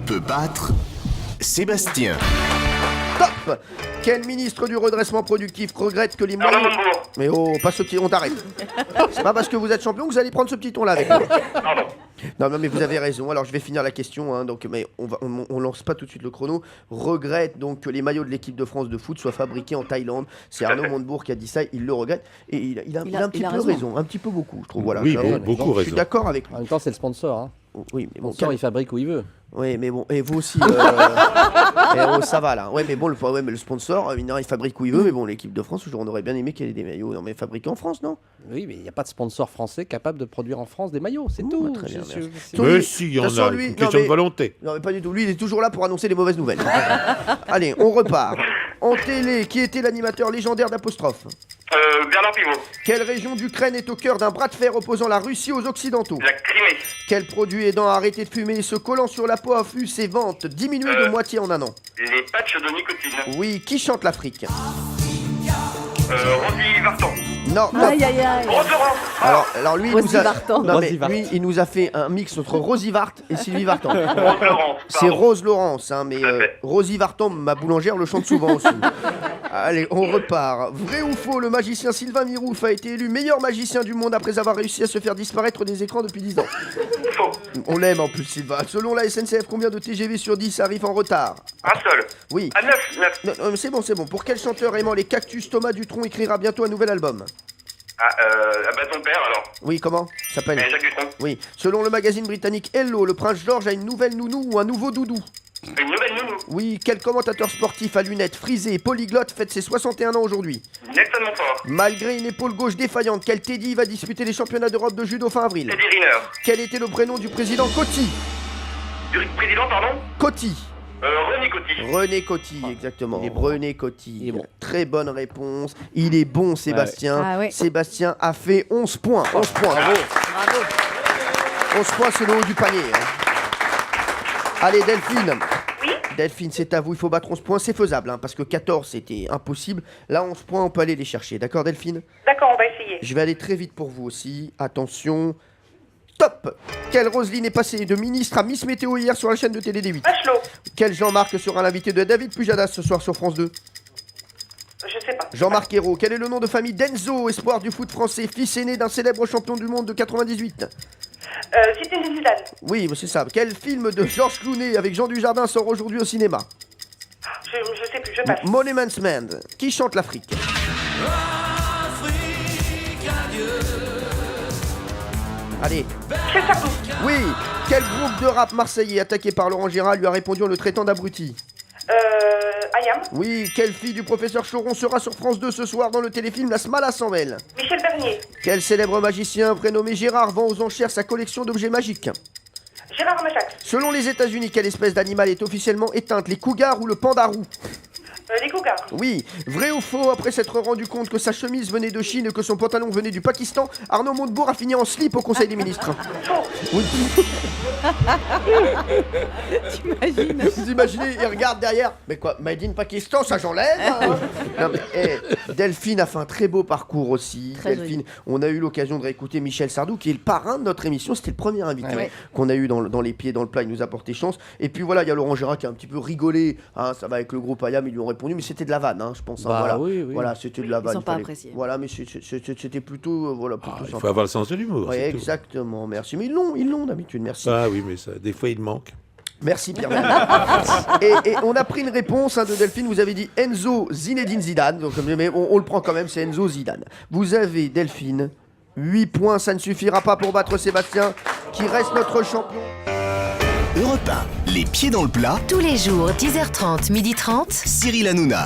peut battre Sébastien. Top. Quel ministre du redressement productif regrette que les Arnaud moyens... Montebourg. Mais oh, pas ce petit... On t'arrête. C'est pas parce que vous êtes champion que vous allez prendre ce petit ton-là avec moi. Pardon. Non, mais vous avez raison. Alors, je vais finir la question. Hein, donc, mais on lance pas tout de suite le chrono. Regrette donc que les maillots de l'équipe de France de foot soient fabriqués en Thaïlande. C'est Arnaud Montebourg qui a dit ça. Il le regrette. Et il a un petit peu raison. Un petit peu beaucoup, je trouve. Voilà, Oui, ça, beaucoup je suis raison. d'accord avec lui. En même temps, c'est le sponsor. Hein. Oui, mais Le bon, sponsor, il fabrique où il veut. oui, mais bon, et vous aussi, ça va là. Ouais, mais bon, mais le sponsor, il fabrique où il veut, mais bon, l'équipe de France, on aurait bien aimé qu'elle ait des maillots, non, mais fabriqués en France, non? Oui, mais il n'y a pas de sponsor français capable de produire en France des maillots, c'est tout. très bien, merci. Mais si, il y en De toute façon, a. lui- Une question non, mais- de volonté. Non, mais pas du tout. Lui, il est toujours là pour annoncer les mauvaises nouvelles. Allez, on repart. En télé, qui était l'animateur légendaire d'Apostrophe? Bernard Pivot. Quelle région d'Ukraine est au cœur d'un bras de fer opposant la Russie aux Occidentaux? La Crimée. Quel produit aidant à arrêter de fumer et se collant sur la peau a vu ses ventes diminuer de moitié en un an? Les patchs de nicotine. Oui, qui chante l'Afrique? Rosie Vartan. Non, non. Aïe aïe aïe. Rose Laurent. Alors lui, il Rosie nous a... Vartan. Non, mais Rosie Vartan. lui, il nous a fait un mix entre Rosie Vart et Sylvie Vartan. Rose Laurent. C'est Rose Laurence, hein, mais Tout à fait. Rosie Vartan, ma boulangère, le chante souvent aussi. Allez, on repart. Vrai ou faux, le magicien Sylvain Mirouf a été élu meilleur magicien du monde après avoir réussi à se faire disparaître des écrans depuis 10 ans. Faux. On l'aime en plus, Sylvain. Selon la SNCF, combien de TGV sur 10 arrivent en retard? Un seul. Oui. À 9. Non, non, c'est bon, c'est bon. Pour quel chanteur aimant les cactus, Thomas Dutronc écrira bientôt un nouvel album? Ton père alors. Oui, comment ça s'appelle? Jacques Dutronc. Oui. Selon le magazine britannique Hello, le prince George a une nouvelle nounou ou un nouveau doudou? Une nouvelle nounou. Oui, quel commentateur sportif à lunettes frisées et polyglotte fête ses 61 ans aujourd'hui? Nelson Montfort. Malgré une épaule gauche défaillante, quel Teddy va disputer les championnats d'Europe de judo fin avril? Teddy Riner. Quel était le prénom du président Coty? Du président, pardon. Coty. René Coty. René Coty, exactement. il est bon. René Coty. Il est bon. Très bonne réponse. Il est bon, Sébastien. Ah ouais. Sébastien a fait 11 points. 11 points. Bravo. 11 points, c'est le haut du panier. Hein. Allez, Delphine. Oui. Delphine, c'est à vous. Il faut battre 11 points. C'est faisable, hein, parce que 14, c'était impossible. Là, 11 points, on peut aller les chercher. D'accord, Delphine? D'accord, on va essayer. Je vais aller très vite pour vous aussi. Attention. Top. Quelle Roselyne est passée de ministre à Miss Météo hier sur la chaîne de télé des 8? Bachelot. Quel Jean-Marc sera l'invité de David Pujadas ce soir sur France 2? Je sais pas. Jean-Marc Ayrault. Quel est le nom de famille d'Enzo, espoir du foot français, fils aîné d'un célèbre champion du monde de 98? Cité Zidane. Oui, c'est ça. Quel film de Georges Clooney avec Jean Dujardin sort aujourd'hui au cinéma? Je sais plus, je passe. Monuments Man. Qui chante l'Afrique? Allez. Michel Sardou. Oui. Quel groupe de rap marseillais attaqué par Laurent Gérard lui a répondu en le traitant d'abruti? Ayam. Oui. Quelle fille du professeur Choron sera sur France 2 ce soir dans le téléfilm La Smala sans mêle? Michel Bernier. Quel célèbre magicien prénommé Gérard vend aux enchères sa collection d'objets magiques? Gérard Machax. Selon les États-Unis, quelle espèce d'animal est officiellement éteinte, les cougars ou le pandarou? Les Cougars. Oui. Vrai ou faux, après s'être rendu compte que sa chemise venait de Chine et que son pantalon venait du Pakistan, Arnaud Montebourg a fini en slip au Conseil des ministres? Oui. T'imagines? Vous imaginez, il regarde derrière. Mais quoi, Made in Pakistan, ça j'enlève hein. Non, mais, Delphine a fait un très beau parcours aussi. Très Delphine, joli. on a eu l'occasion de réécouter Michel Sardou, qui est le parrain de notre émission. C'était le premier invité Ouais. qu'on a eu dans les pieds dans le plat. Il nous a porté chance. Et puis voilà, il y a Laurent Gérard qui a un petit peu rigolé. Hein, ça va avec le groupe Ayam, ils lui ont répondu, mais c'était de la vanne, hein, je pense. Hein, Bah voilà, oui, oui. voilà, c'était de la vanne. Ils ont il pas fallait- apprécié. Voilà, mais c'était plutôt, voilà, plutôt Il sympa. faut avoir le sens de l'humour. Ouais, c'est tout. exactement, merci. Mais ils l'ont d'habitude, merci. Ah oui, mais ça, des fois, il manque. Merci Pierre. et on a pris une réponse hein, de Delphine. Vous avez dit Enzo Zinedine Zidane. Donc, mais on le prend quand même, c'est Enzo Zidane. Vous avez Delphine. 8 points, ça ne suffira pas pour battre Sébastien, qui reste notre champion. Europe 1, les pieds dans le plat, Tous les jours, 10h30, 12h30. Cyril Hanouna.